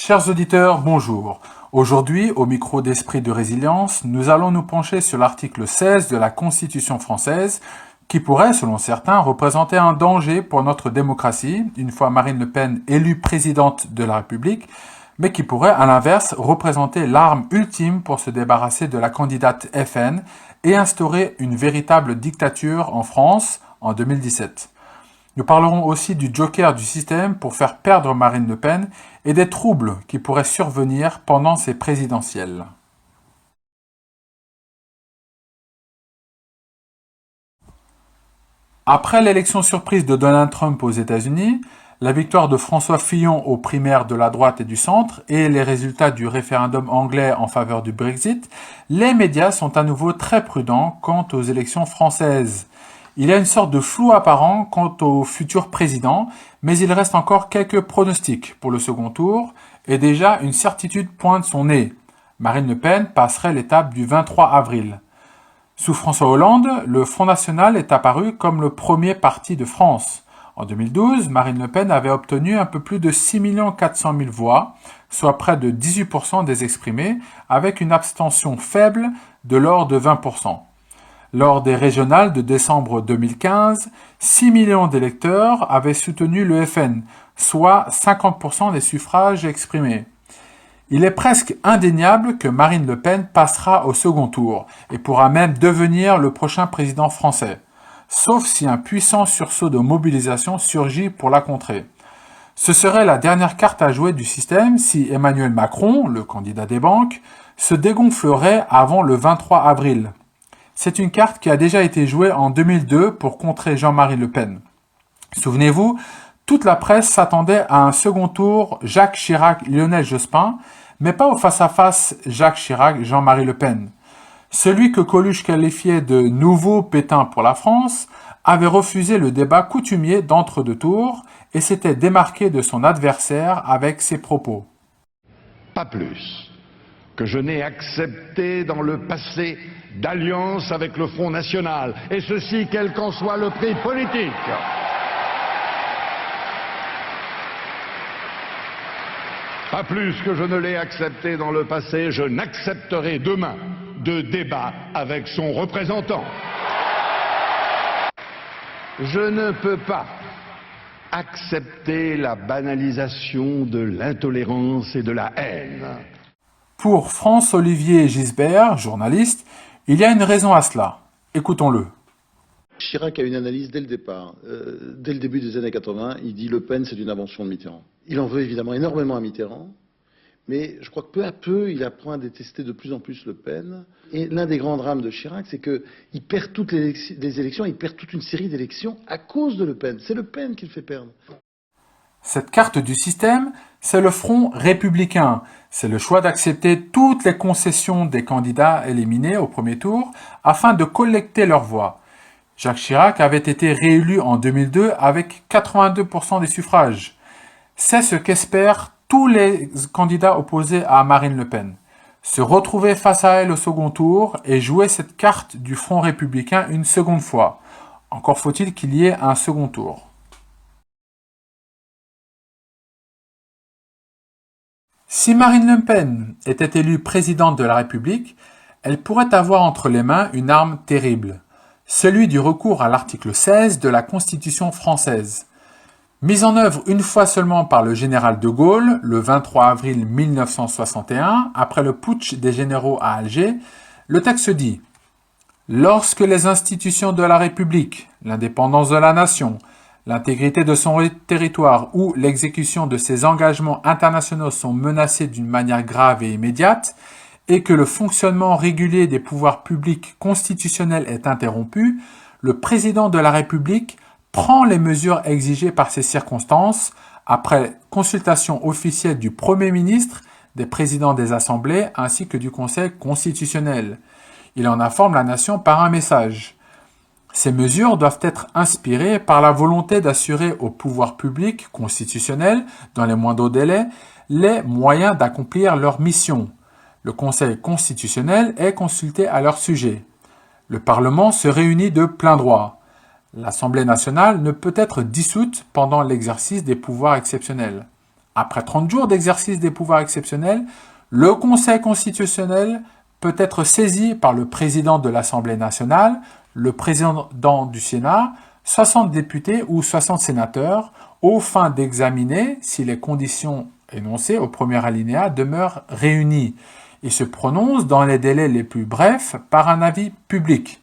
Chers auditeurs, bonjour. Aujourd'hui, au micro d'Esprit de Résilience, nous allons nous pencher sur l'article 16 de la Constitution française qui pourrait, selon certains, représenter un danger pour notre démocratie, une fois Marine Le Pen élue présidente de la République, mais qui pourrait, à l'inverse, représenter l'arme ultime pour se débarrasser de la candidate FN et instaurer une véritable dictature en France en 2017. Nous parlerons aussi du joker du système pour faire perdre Marine Le Pen et des troubles qui pourraient survenir pendant ces présidentielles. Après l'élection surprise de Donald Trump aux États-Unis, la victoire de François Fillon aux primaires de la droite et du centre et les résultats du référendum anglais en faveur du Brexit, les médias sont à nouveau très prudents quant aux élections françaises. Il y a une sorte de flou apparent quant au futur président, mais il reste encore quelques pronostics pour le second tour, et déjà une certitude pointe son nez. Marine Le Pen passerait l'étape du 23 avril. Sous François Hollande, le Front National est apparu comme le premier parti de France. En 2012, Marine Le Pen avait obtenu un peu plus de 6 400 000 voix, soit près de 18% des exprimés, avec une abstention faible de l'ordre de 20%. Lors des régionales de décembre 2015, 6 millions d'électeurs avaient soutenu le FN, soit 50% des suffrages exprimés. Il est presque indéniable que Marine Le Pen passera au second tour et pourra même devenir le prochain président français, sauf si un puissant sursaut de mobilisation surgit pour la contrer. Ce serait la dernière carte à jouer du système si Emmanuel Macron, le candidat des banques, se dégonflerait avant le 23 avril. C'est une carte qui a déjà été jouée en 2002 pour contrer Jean-Marie Le Pen. Souvenez-vous, toute la presse s'attendait à un second tour Jacques Chirac-Lionel Jospin, mais pas au face-à-face Jacques Chirac-Jean-Marie Le Pen. Celui que Coluche qualifiait de « nouveau Pétain pour la France » avait refusé le débat coutumier d'entre-deux tours et s'était démarqué de son adversaire avec ses propos. Pas plus que je n'ai accepté dans le passé d'alliance avec le Front National, et ceci quel qu'en soit le prix politique. Pas plus que je ne l'ai accepté dans le passé, je n'accepterai demain de débat avec son représentant. Je ne peux pas accepter la banalisation de l'intolérance et de la haine. Pour France-Olivier Gisbert, journaliste, il y a une raison à cela. Écoutons-le. Chirac a une analyse dès le départ. Dès le début des années 80, il dit Le Pen, c'est une invention de Mitterrand. Il en veut évidemment énormément à Mitterrand, mais je crois que peu à peu, il apprend à détester de plus en plus Le Pen. Et l'un des grands drames de Chirac, c'est qu'il perd toutes les élections, il perd toute une série d'élections à cause de Le Pen. C'est Le Pen qui le fait perdre. Cette carte du système, c'est le Front républicain. C'est le choix d'accepter toutes les concessions des candidats éliminés au premier tour afin de collecter leurs voix. Jacques Chirac avait été réélu en 2002 avec 82% des suffrages. C'est ce qu'espèrent tous les candidats opposés à Marine Le Pen. Se retrouver face à elle au second tour et jouer cette carte du Front républicain une seconde fois. Encore faut-il qu'il y ait un second tour. Si Marine Le Pen était élue présidente de la République, elle pourrait avoir entre les mains une arme terrible, celui du recours à l'article 16 de la Constitution française. Mise en œuvre une fois seulement par le général de Gaulle, le 23 avril 1961, après le putsch des généraux à Alger, le texte dit « Lorsque les institutions de la République, l'indépendance de la nation, l'intégrité de son territoire ou l'exécution de ses engagements internationaux sont menacés d'une manière grave et immédiate et que le fonctionnement régulier des pouvoirs publics constitutionnels est interrompu, le président de la République prend les mesures exigées par ces circonstances après consultation officielle du Premier ministre, des présidents des assemblées ainsi que du Conseil constitutionnel. Il en informe la nation par un message. Ces mesures doivent être inspirées par la volonté d'assurer au pouvoir public constitutionnel, dans les moindres délais, les moyens d'accomplir leur mission. Le Conseil constitutionnel est consulté à leur sujet. Le Parlement se réunit de plein droit. L'Assemblée nationale ne peut être dissoute pendant l'exercice des pouvoirs exceptionnels. Après 30 jours d'exercice des pouvoirs exceptionnels, le Conseil constitutionnel peut être saisi par le président de l'Assemblée nationale, le président du Sénat, 60 députés ou 60 sénateurs, aux fins d'examiner si les conditions énoncées au premier alinéa demeurent réunies. Il se prononce dans les délais les plus brefs par un avis public.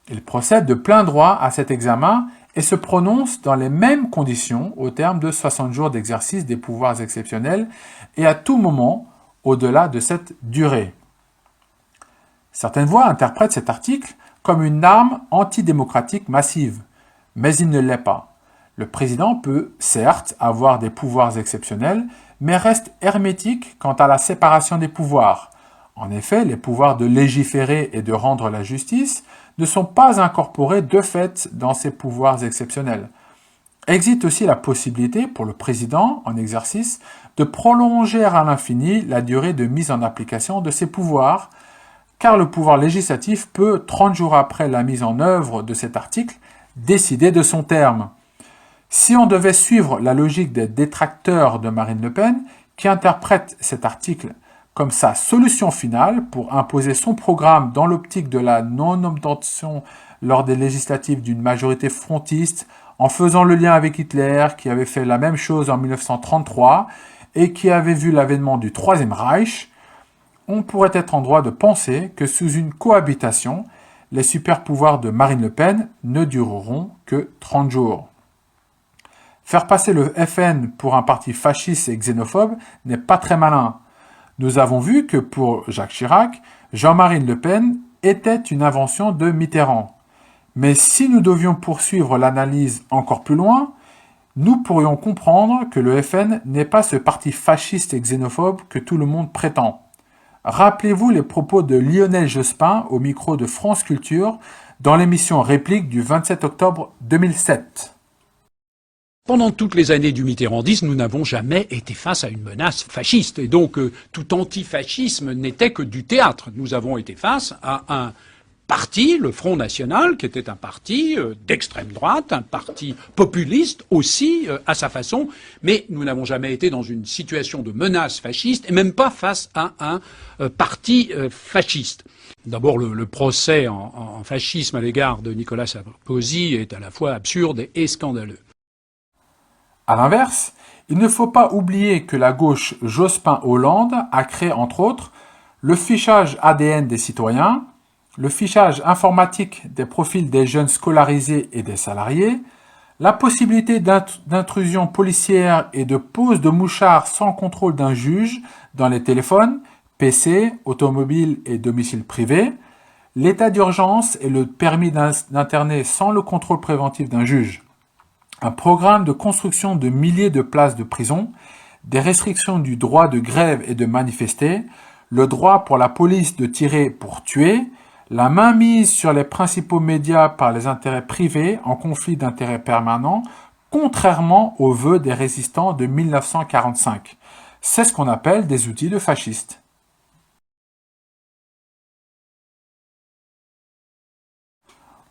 Il procède de plein droit à cet examen et se prononce dans les mêmes conditions au terme de 60 jours d'exercice des pouvoirs exceptionnels et à tout moment au-delà de cette durée. Certaines voix interprètent cet article comme une arme antidémocratique massive, mais il ne l'est pas. Le président peut, certes, avoir des pouvoirs exceptionnels, mais reste hermétique quant à la séparation des pouvoirs. En effet, les pouvoirs de légiférer et de rendre la justice ne sont pas incorporés de fait dans ces pouvoirs exceptionnels. Existe aussi la possibilité pour le président, en exercice, de prolonger à l'infini la durée de mise en application de ses pouvoirs, car le pouvoir législatif peut, 30 jours après la mise en œuvre de cet article, décider de son terme. Si on devait suivre la logique des détracteurs de Marine Le Pen, qui interprètent cet article comme sa solution finale pour imposer son programme dans l'optique de la non-obtention lors des législatives d'une majorité frontiste, en faisant le lien avec Hitler, qui avait fait la même chose en 1933 et qui avait vu l'avènement du Troisième Reich, on pourrait être en droit de penser que sous une cohabitation, les super-pouvoirs de Marine Le Pen ne dureront que 30 jours. Faire passer le FN pour un parti fasciste et xénophobe n'est pas très malin. Nous avons vu que pour Jacques Chirac, Jean-Marie Le Pen était une invention de Mitterrand. Mais si nous devions poursuivre l'analyse encore plus loin, nous pourrions comprendre que le FN n'est pas ce parti fasciste et xénophobe que tout le monde prétend. Rappelez-vous les propos de Lionel Jospin au micro de France Culture dans l'émission Réplique du 27 octobre 2007. Pendant toutes les années du mitterrandisme, nous n'avons jamais été face à une menace fasciste. Et donc, tout antifascisme n'était que du théâtre. Nous avons été face à un parti, le Front National, qui était un parti d'extrême droite, un parti populiste aussi, à sa façon. Mais nous n'avons jamais été dans une situation de menace fasciste, et même pas face à un parti fasciste. D'abord, le procès en fascisme à l'égard de Nicolas Sarkozy est à la fois absurde et scandaleux. A l'inverse, il ne faut pas oublier que la gauche Jospin-Hollande a créé, entre autres, le fichage ADN des citoyens, le fichage informatique des profils des jeunes scolarisés et des salariés, la possibilité d'intrusion policière et de pose de mouchards sans contrôle d'un juge dans les téléphones, PC, automobiles et domiciles privés, l'état d'urgence et le permis d'interner sans le contrôle préventif d'un juge, un programme de construction de milliers de places de prison, des restrictions du droit de grève et de manifester, le droit pour la police de tirer pour tuer, la mainmise sur les principaux médias par les intérêts privés en conflit d'intérêts permanent, contrairement aux vœux des résistants de 1945. C'est ce qu'on appelle des outils de fascistes.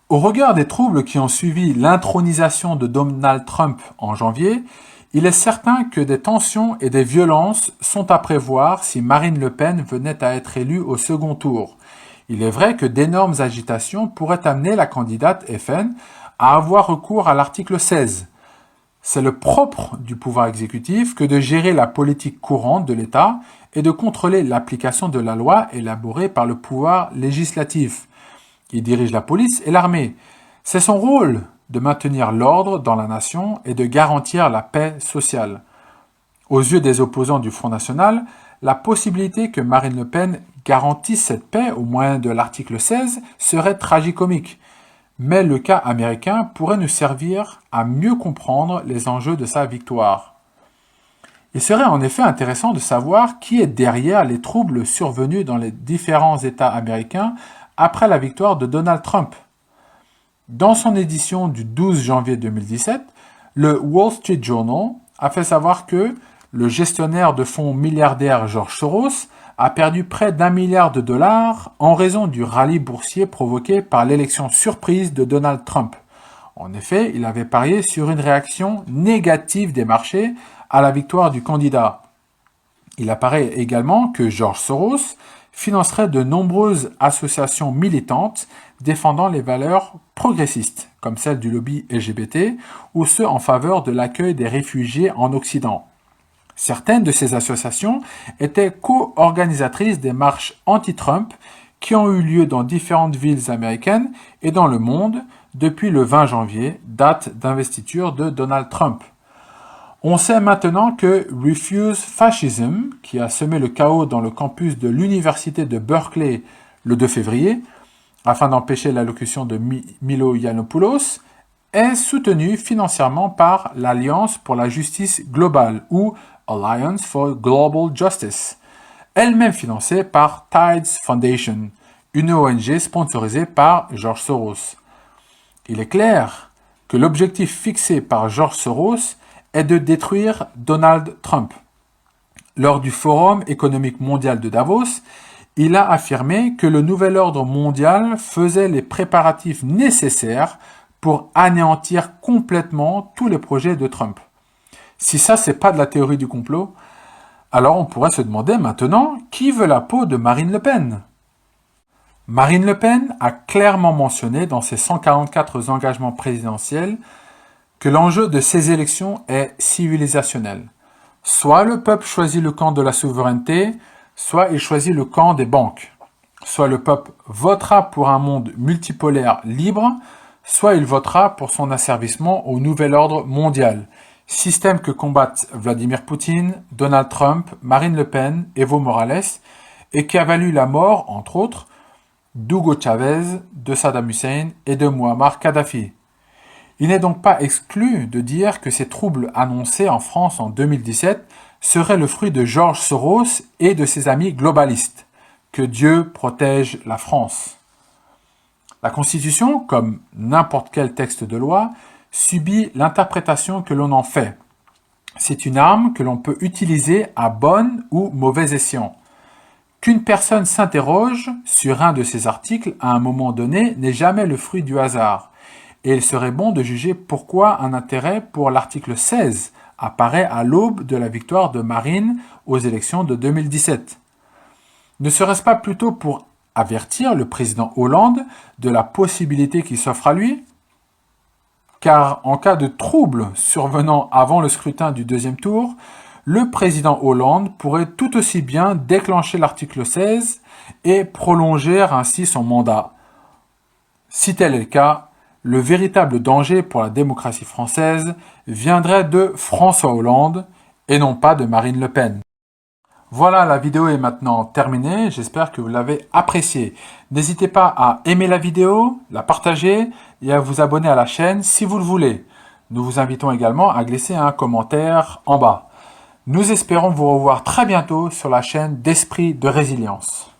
Au regard des troubles qui ont suivi l'intronisation de Donald Trump en janvier, il est certain que des tensions et des violences sont à prévoir si Marine Le Pen venait à être élue au second tour. Il est vrai que d'énormes agitations pourraient amener la candidate FN à avoir recours à l'article 16. C'est le propre du pouvoir exécutif que de gérer la politique courante de l'État et de contrôler l'application de la loi élaborée par le pouvoir législatif. Il dirige la police et l'armée. C'est son rôle de maintenir l'ordre dans la nation et de garantir la paix sociale. Aux yeux des opposants du Front National, la possibilité que Marine Le Pen garantisse cette paix au moyen de l'article 16 serait tragicomique. Mais le cas américain pourrait nous servir à mieux comprendre les enjeux de sa victoire. Il serait en effet intéressant de savoir qui est derrière les troubles survenus dans les différents États américains après la victoire de Donald Trump. Dans son édition du 12 janvier 2017, le Wall Street Journal a fait savoir que le gestionnaire de fonds milliardaire George Soros a perdu près d'1 milliard de dollars en raison du rallye boursier provoqué par l'élection surprise de Donald Trump. En effet, il avait parié sur une réaction négative des marchés à la victoire du candidat. Il apparaît également que George Soros financerait de nombreuses associations militantes défendant les valeurs progressistes, comme celle du lobby LGBT ou ceux en faveur de l'accueil des réfugiés en Occident. Certaines de ces associations étaient co-organisatrices des marches anti-Trump qui ont eu lieu dans différentes villes américaines et dans le monde depuis le 20 janvier, date d'investiture de Donald Trump. On sait maintenant que Refuse Fascism, qui a semé le chaos dans le campus de l'université de Berkeley le 2 février, afin d'empêcher l'allocution de Milo Yiannopoulos, est soutenu financièrement par l'Alliance pour la justice globale, ou Alliance for Global Justice, elle-même financée par Tides Foundation, une ONG sponsorisée par George Soros. Il est clair que l'objectif fixé par George Soros est de détruire Donald Trump. Lors du Forum économique mondial de Davos, il a affirmé que le nouvel ordre mondial faisait les préparatifs nécessaires pour anéantir complètement tous les projets de Trump. Si ça, c'est pas de la théorie du complot, alors on pourrait se demander maintenant qui veut la peau de Marine Le Pen. Marine Le Pen a clairement mentionné dans ses 144 engagements présidentiels que l'enjeu de ces élections est civilisationnel. Soit le peuple choisit le camp de la souveraineté, soit il choisit le camp des banques. Soit le peuple votera pour un monde multipolaire libre, soit il votera pour son asservissement au nouvel ordre mondial, système que combattent Vladimir Poutine, Donald Trump, Marine Le Pen, Evo Morales, et qui a valu la mort, entre autres, d'Hugo Chavez, de Saddam Hussein et de Muammar Kadhafi. Il n'est donc pas exclu de dire que ces troubles annoncés en France en 2017 seraient le fruit de George Soros et de ses amis globalistes. Que Dieu protège la France. La Constitution, comme n'importe quel texte de loi, subit l'interprétation que l'on en fait. C'est une arme que l'on peut utiliser à bon ou mauvais escient. Qu'une personne s'interroge sur un de ces articles à un moment donné n'est jamais le fruit du hasard. Et il serait bon de juger pourquoi un intérêt pour l'article 16 apparaît à l'aube de la victoire de Marine aux élections de 2017. Ne serait-ce pas plutôt pour avertir le président Hollande de la possibilité qui s'offre à lui? Car en cas de trouble survenant avant le scrutin du deuxième tour, le président Hollande pourrait tout aussi bien déclencher l'article 16 et prolonger ainsi son mandat. Si tel est le cas, le véritable danger pour la démocratie française viendrait de François Hollande et non pas de Marine Le Pen. Voilà, la vidéo est maintenant terminée, j'espère que vous l'avez appréciée. N'hésitez pas à aimer la vidéo, la partager et à vous abonner à la chaîne si vous le voulez. Nous vous invitons également à glisser un commentaire en bas. Nous espérons vous revoir très bientôt sur la chaîne d'Esprit de Résilience.